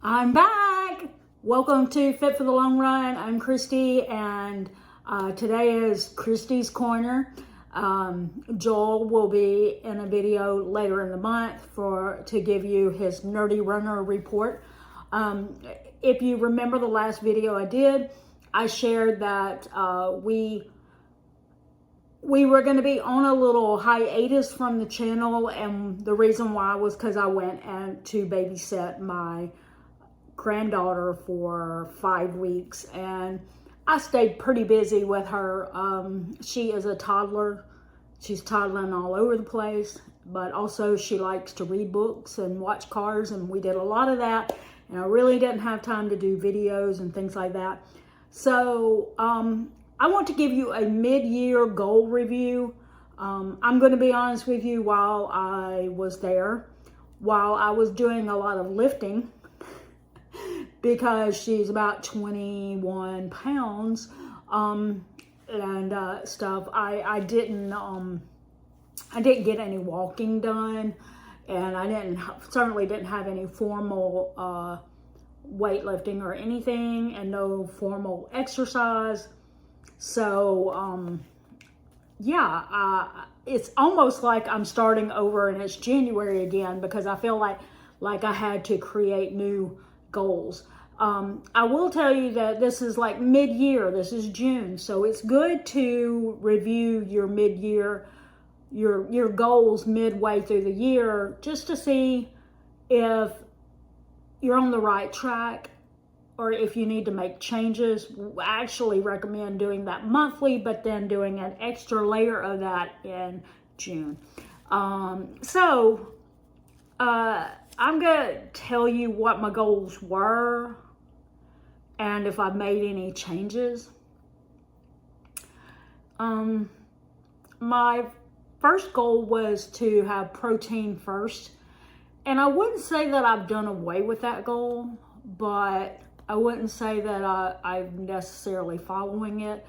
I'm back. Welcome to Fit for the Long Run. I'm Christy, and today is Christy's Corner. Joel will be in a video later in the month to give you his Nerdy Runner report. If you remember the last video I did, I shared that we were going to be on a little hiatus from the channel, and the reason why was because I went to babysit my granddaughter for 5 weeks, and I stayed pretty busy with her. She is a toddler. She's toddling all over the place, but also she likes to read books and watch cars, and we did a lot of that, and I really didn't have time to do videos and things like that. So I want to give you a mid-year goal review. I'm going to be honest with you, while I was there, while I was doing a lot of lifting, because she's about 21 pounds and stuff, I didn't get any walking done, and I certainly didn't have any formal weightlifting or anything, and no formal exercise. So it's almost like I'm starting over and it's January again, because I feel like I had to create new goals. I will tell you that this is like mid-year. This is June, so it's good to review your mid-year, your goals midway through the year, just to see if you're on the right track or if you need to make changes. I actually recommend doing that monthly, but then doing an extra layer of that in June. I'm going to tell you what my goals were and if I've made any changes. My first goal was to have protein first. And I wouldn't say that I've done away with that goal, but I wouldn't say that I'm necessarily following it.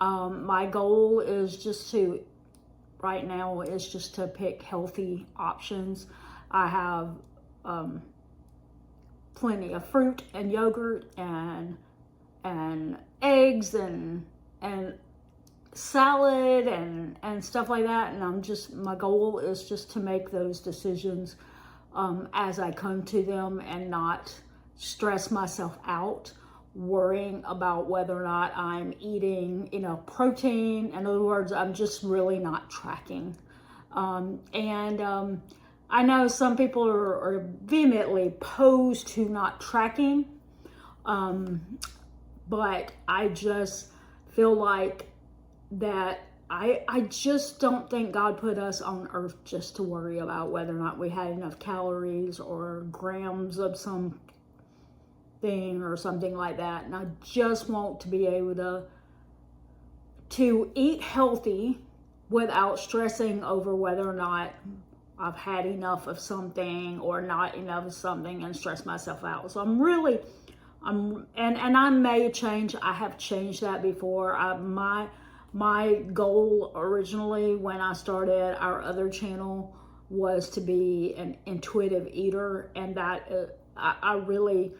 My goal is right now, is just to pick healthy options. I have plenty of fruit and yogurt and eggs and salad and stuff like that, and my goal is just to make those decisions as I come to them, and not stress myself out worrying about whether or not I'm eating protein. In other words, I'm just really not tracking. I know some people are vehemently opposed to not tracking, but I just feel like that I just don't think God put us on earth just to worry about whether or not we had enough calories or grams of some thing or something like that. And I just want to be able to eat healthy without stressing over whether or not I've had enough of something or not enough of something, and stress myself out. So I may change. I have changed that before. My goal originally when I started our other channel was to be an intuitive eater, and that I really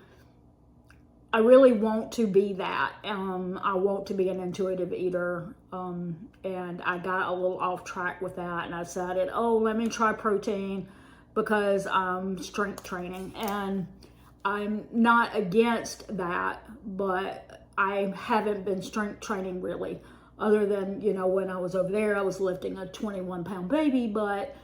want to be that. I want to be an intuitive eater, and I got a little off track with that, and I decided, let me try protein because I'm strength training, and I'm not against that, but I haven't been strength training really, other than, when I was over there, I was lifting a 21-pound baby, but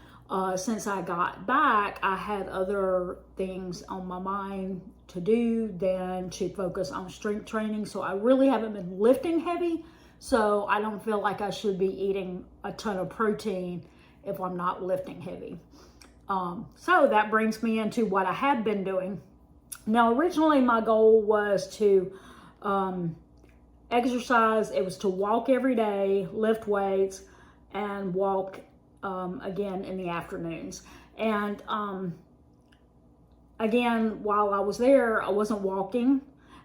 since I got back, I had other things on my mind to do than to focus on strength training. So I really haven't been lifting heavy. So I don't feel like I should be eating a ton of protein if I'm not lifting heavy. So that brings me into what I have been doing. Now, originally my goal was to exercise. It was to walk every day, lift weights, and walk again in the afternoons. And again, while I was there, I wasn't walking,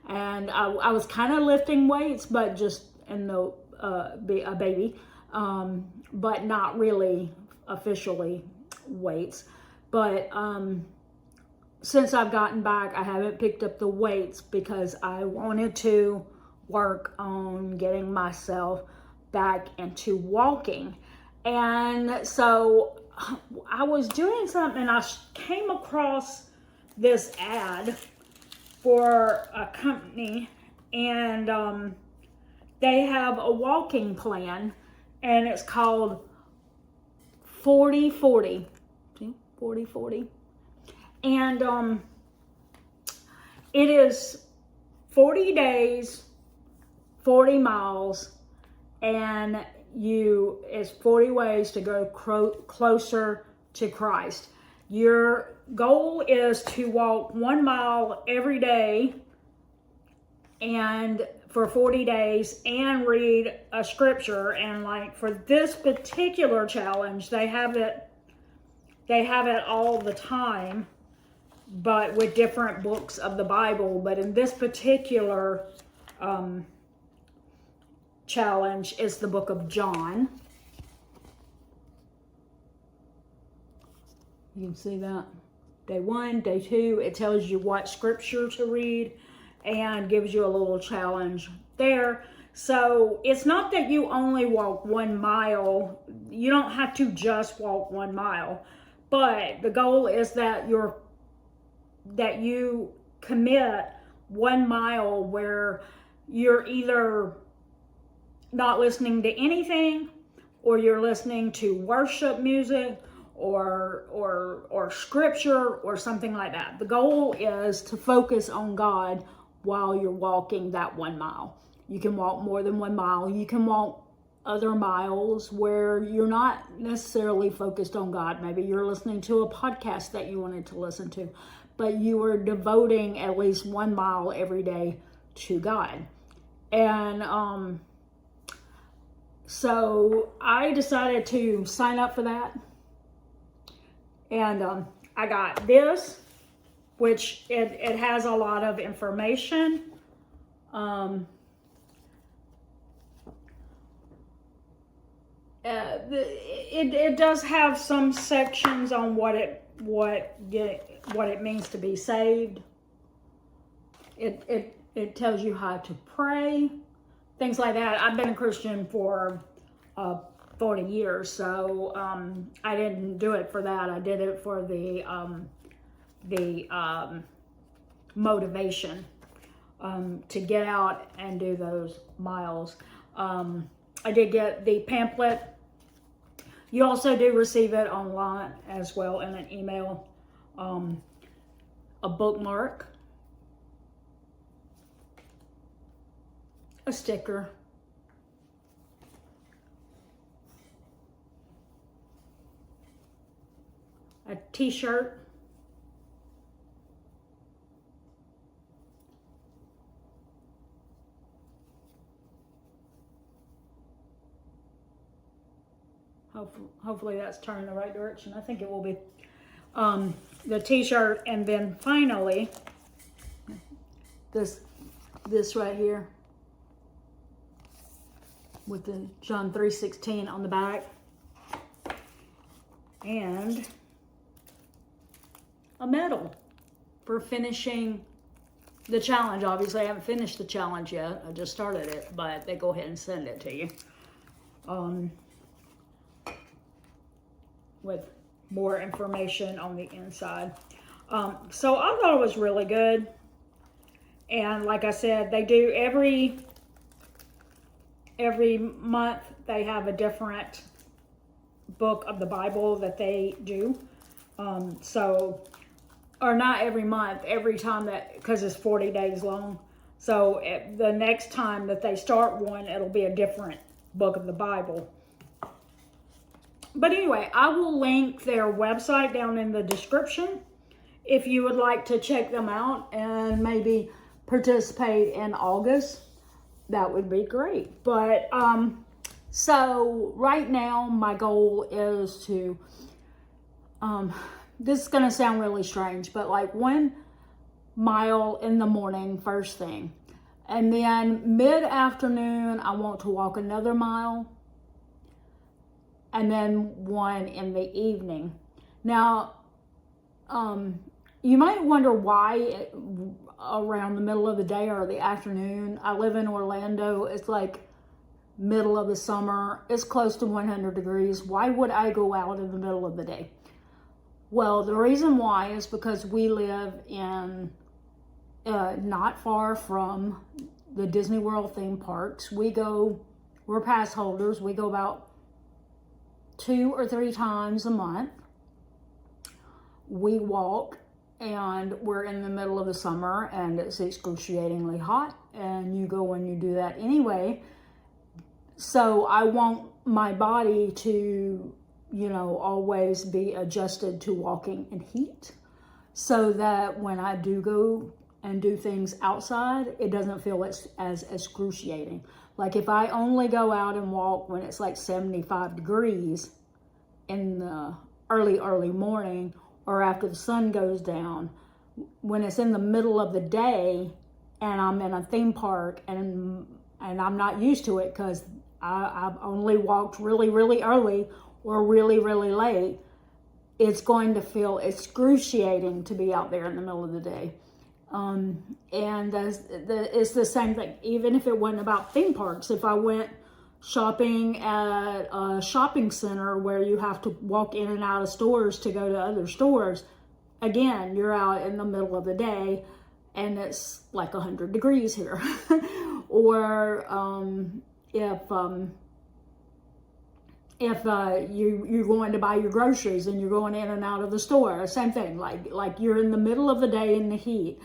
and I was kind of lifting weights, but just in the a baby, but not really officially weights. But since I've gotten back, I haven't picked up the weights because I wanted to work on getting myself back into walking. And so I was doing something and I came across this ad for a company, and they have a walking plan, and it's called 40-40. See, 40-40. And it is 40 days, 40 miles, and it's 40 ways to go closer to Christ. Your goal is to walk 1 mile every day and for 40 days and read a scripture. And like for this particular challenge, they have it all the time, but with different books of the Bible. But in this particular challenge is the book of John. You can see that. Day 1, day 2, it tells you what scripture to read and gives you a little challenge there. So it's not that you only walk 1 mile. You don't have to just walk 1 mile. But the goal is that you commit 1 mile where you're either not listening to anything, or you're listening to worship music or scripture or something like that. The goal is to focus on God while you're walking that 1 mile. You can walk more than 1 mile. You can walk other miles where you're not necessarily focused on God. Maybe you're listening to a podcast that you wanted to listen to, but you are devoting at least 1 mile every day to God. And so I decided to sign up for that. And I got this, which it has a lot of information. It does have some sections on what it means to be saved. It tells you how to pray, things like that. I've been a Christian for 40 years, so I didn't do it for that. I did it for the motivation to get out and do those miles. I did get the pamphlet. You also do receive it online as well in an email, a bookmark, a sticker, a t-shirt, hopefully that's turning the right direction. I think it will be. The t-shirt, and then finally this right here with the John 3:16 on the back, and a medal for finishing the challenge. Obviously, I haven't finished the challenge yet. I just started it, but they go ahead and send it to you. With more information on the inside. So I thought it was really good. And like I said, they do every month they have a different book of the Bible that they do. Or not every month, every time because it's 40 days long. So the next time that they start one, it'll be a different book of the Bible. But anyway, I will link their website down in the description if you would like to check them out and maybe participate in August. That would be great. But so right now my goal is to this is going to sound really strange, but like 1 mile in the morning first thing, and then mid-afternoon I want to walk another mile, and then 1 in the evening. Now you might wonder why around the middle of the day or the afternoon. I live in Orlando. It's like middle of the summer. It's close to 100 degrees. Why would I go out in the middle of the day? Well, the reason why is because we live in not far from the Disney World theme parks. We're pass holders. We go about 2 or 3 times a month. We walk, and we're in the middle of the summer, and it's excruciatingly hot, and you go and you do that anyway. So I want my body to, always be adjusted to walking in heat, so that when I do go and do things outside, it doesn't feel as excruciating. Like if I only go out and walk when it's like 75 degrees in the early morning, or after the sun goes down, when it's in the middle of the day and I'm in a theme park and I'm not used to it because I've only walked really, really early or really, really late, it's going to feel excruciating to be out there in the middle of the day. And it's the same thing, even if it wasn't about theme parks. If I went shopping at a shopping center where you have to walk in and out of stores to go to other stores, again, you're out in the middle of the day and it's like 100 degrees here. Or if you're going to buy your groceries and you're going in and out of the store, same thing, like you're in the middle of the day in the heat.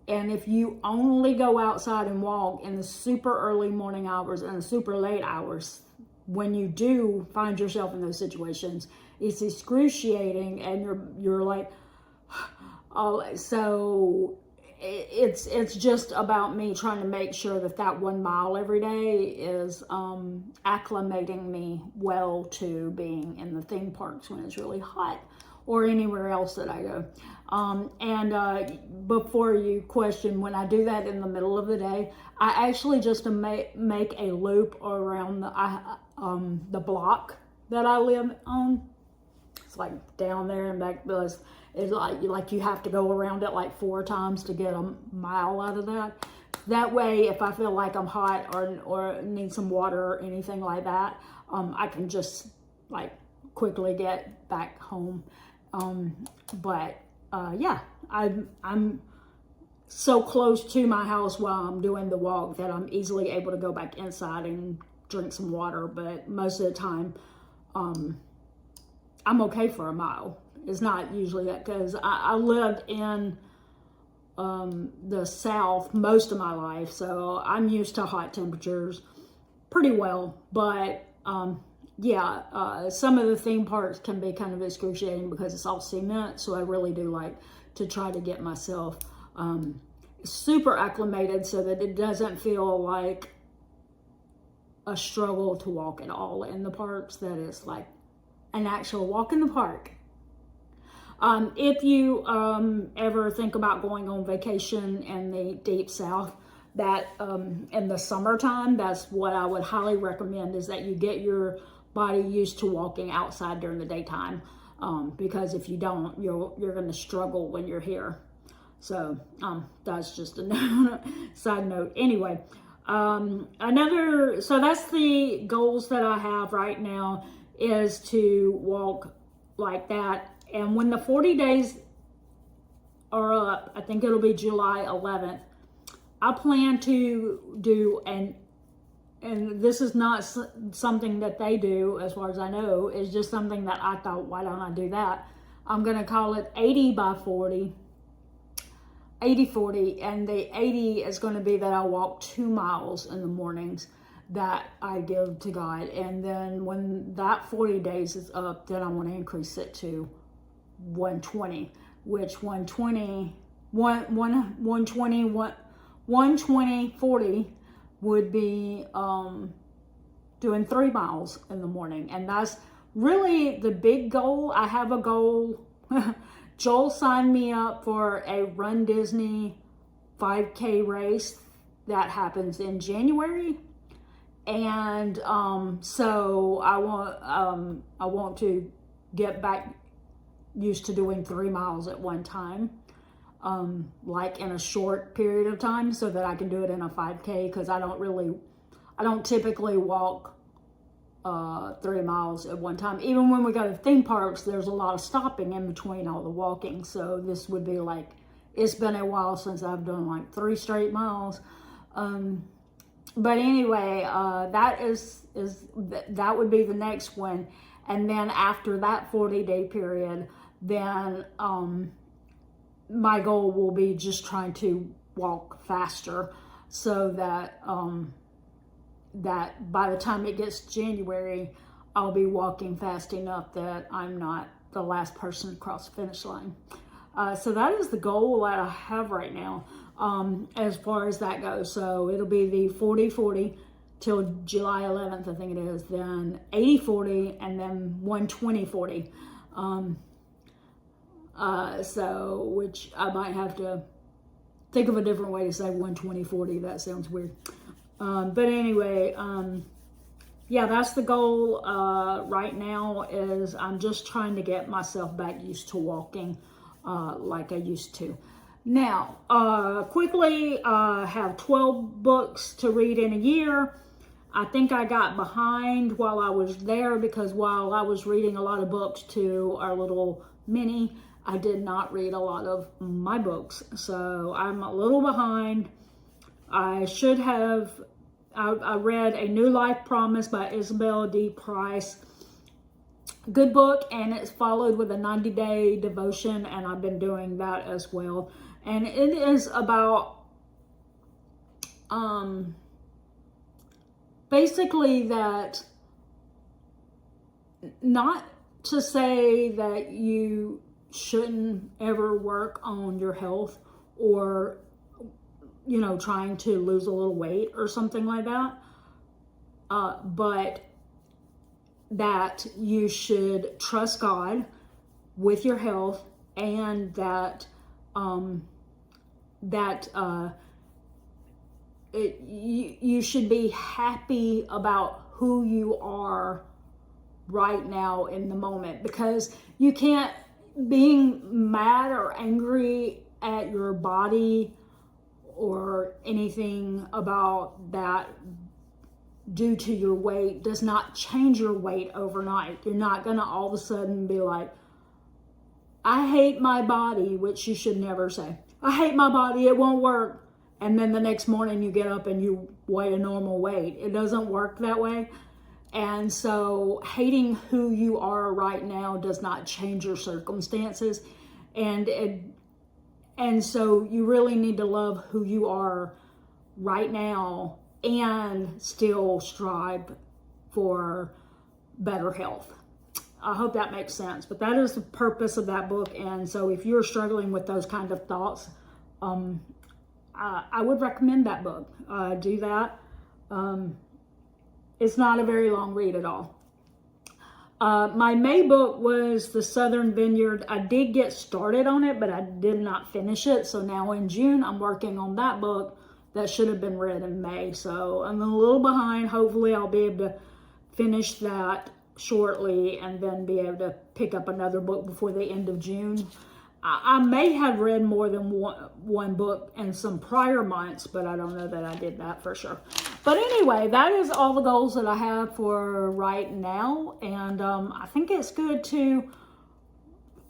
And if you only go outside and walk in the super early morning hours and the super late hours, when you do find yourself in those situations, it's excruciating, and you're like, oh, so it's just about me trying to make sure that 1 mile every day is acclimating me well to being in the theme parks when it's really hot, or anywhere else that I go. Before you question, when I do that in the middle of the day, I actually just make a loop around the block that I live on. It's like down there and back. It's like you have to go around it like 4 times to get a mile out of that. That way, if I feel like I'm hot or need some water or anything like that, I can just like quickly get back home. Yeah, I'm so close to my house while I'm doing the walk that I'm easily able to go back inside and drink some water. But most of the time, I'm okay for a mile. It's not usually that, because I lived in the South most of my life, so I'm used to hot temperatures pretty well. But yeah, some of the theme parks can be kind of excruciating because it's all cement, so I really do like to try to get myself super acclimated so that it doesn't feel like a struggle to walk at all in the parks, that it's like an actual walk in the park. If you ever think about going on vacation in the deep South, that in the summertime, that's what I would highly recommend, is that you get your body used to walking outside during the daytime, because if you don't, you're going to struggle when you're here. So that's just a side note. Anyway, so that's the goals that I have right now, is to walk like that. And when the 40 days are up, I think it'll be July 11th, I plan to do, and this is not something that they do as far as I know, it's just something that I thought, why don't I do that? I'm going to call it 80 by 40, 80-40, and the 80 is going to be that I walk 2 miles in the mornings that I give to God. And then when that 40 days is up, then I want to increase it to 120, which 120, 40 would be doing 3 miles in the morning. And that's really the big goal. I have a goal. Joel signed me up for a Run Disney 5K race that happens in January. And so I want to get back used to doing 3 miles at one time. like in a short period of time so that I can do it in a 5K, because I don't typically walk 3 miles at one time. Even when we go to theme parks, there's a lot of stopping in between all the walking. So this would be like, it's been a while since I've done like 3 straight miles. But anyway, that would be the next one. And then after that 40-day period, then my goal will be just trying to walk faster, so that that by the time it gets January, I'll be walking fast enough that I'm not the last person to cross the finish line. So that is the goal that I have right now, as far as that goes. So it'll be the 40-40 till July 11th, I think it is, then 80-40, and then 120-40. So, which I might have to think of a different way to say 120-40. That sounds weird. But anyway, yeah, that's the goal right now. Is I'm just trying to get myself back used to walking like I used to. Now, quickly, have 12 books to read in a year. I think I got behind while I was there, because while I was reading a lot of books to our little mini, I did not read a lot of my books. So I'm a little behind. I should have, I read A New Life Promise by Isabel D. Price. Good book, and it's followed with a 90-day devotion, and I've been doing that as well. And it is about, basically that, not to say that you shouldn't ever work on your health, or, you know, trying to lose a little weight or something like that, but that you should trust God with your health, and that you should be happy about who you are right now in the moment, because you can't, being mad or angry at your body or anything about that due to your weight does not change your weight overnight. You're not going to all of a sudden be like, I hate my body, which you should never say. I hate my body, it won't work. And then the next morning you get up and you weigh a normal weight. It doesn't work that way. And so hating who you are right now does not change your circumstances. And so you really need to love who you are right now and still strive for better health. I hope that makes sense. But that is the purpose of that book. And so if you're struggling with those kind of thoughts, I would recommend that book. Do that. It's not a very long read at all. My May book was The Southern Vineyard. I did get started on it, but I did not finish it. So now in June, I'm working on that book that should have been read in May. So I'm a little behind. Hopefully I'll be able to finish that shortly and then be able to pick up another book before the end of June. I may have read more than one book in some prior months, but I don't know that I did that for sure. But anyway, that is all the goals that I have for right now. And I think it's good to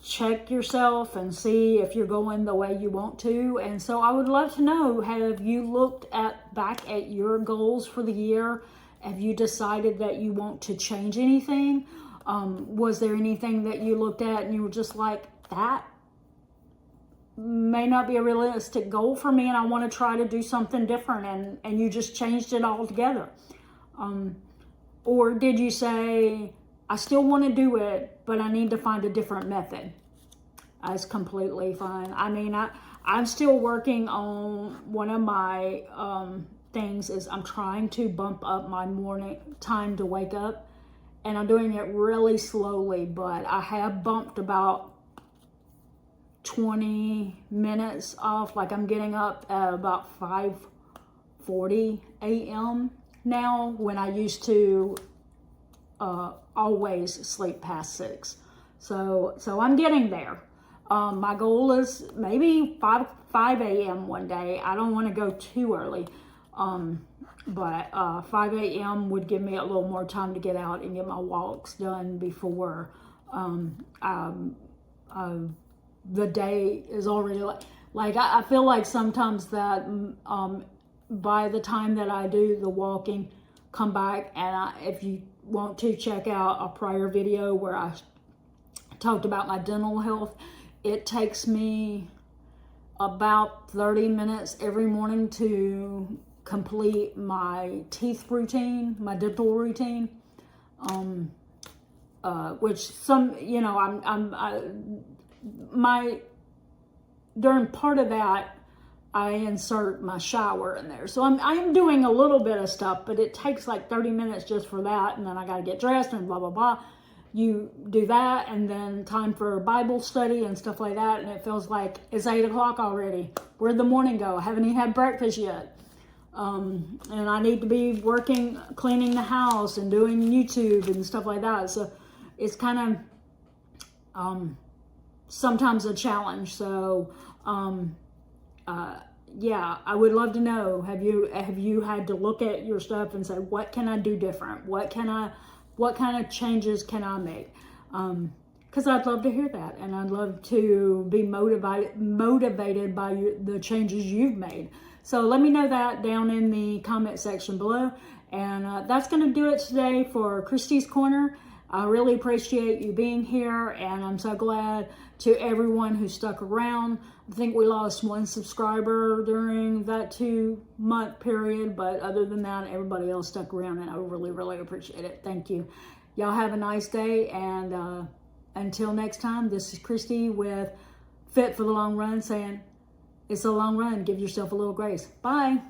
check yourself and see if you're going the way you want to. And so I would love to know, have you looked back at your goals for the year? Have you decided that you want to change anything? Was there anything that you looked at and you were just like, that may not be a realistic goal for me, and I want to try to do something different, and you just changed it altogether? Or did you say, I still want to do it, but I need to find a different method? That's completely fine. I mean, I'm still working on one of my things is I'm trying to bump up my morning time to wake up, and I'm doing it really slowly, but I have bumped about 20 minutes off. Like I'm getting up at about 5:40 a.m. now, when I used to always sleep past 6. So I'm getting there. My goal is maybe 5 a.m. one day. I don't want to go too early. But 5 a.m. would give me a little more time to get out and get my walks done before the day is already like I feel like sometimes that by the time that I do the walking, come back, and if you want to check out a prior video where I talked about my dental health, it takes me about 30 minutes every morning to complete my teeth routine, my dental routine, which some, you know, during part of that, I insert my shower in there. So I'm doing a little bit of stuff, but it takes like 30 minutes just for that. And then I got to get dressed and blah, blah, blah. You do that, and then time for Bible study and stuff like that. And it feels like it's 8 o'clock already. Where'd the morning go? I haven't even had breakfast yet. And I need to be working, cleaning the house and doing YouTube and stuff like that. So it's kind of sometimes a challenge. So yeah, I would love to know, have you had to look at your stuff and say, what can I do different? What kind of changes can I make? Because I'd love to hear that, and I'd love to be motivated by the changes you've made. So let me know that down in the comment section below. And that's going to do it today for Christy's Corner. I really appreciate you being here, and I'm so glad to everyone who stuck around. I think we lost 1 subscriber during that 2-month period, but other than that, everybody else stuck around, and I really, really appreciate it. Thank you. Y'all have a nice day, and until next time, this is Christy with Fit for the Long Run saying, it's a long run. Give yourself a little grace. Bye.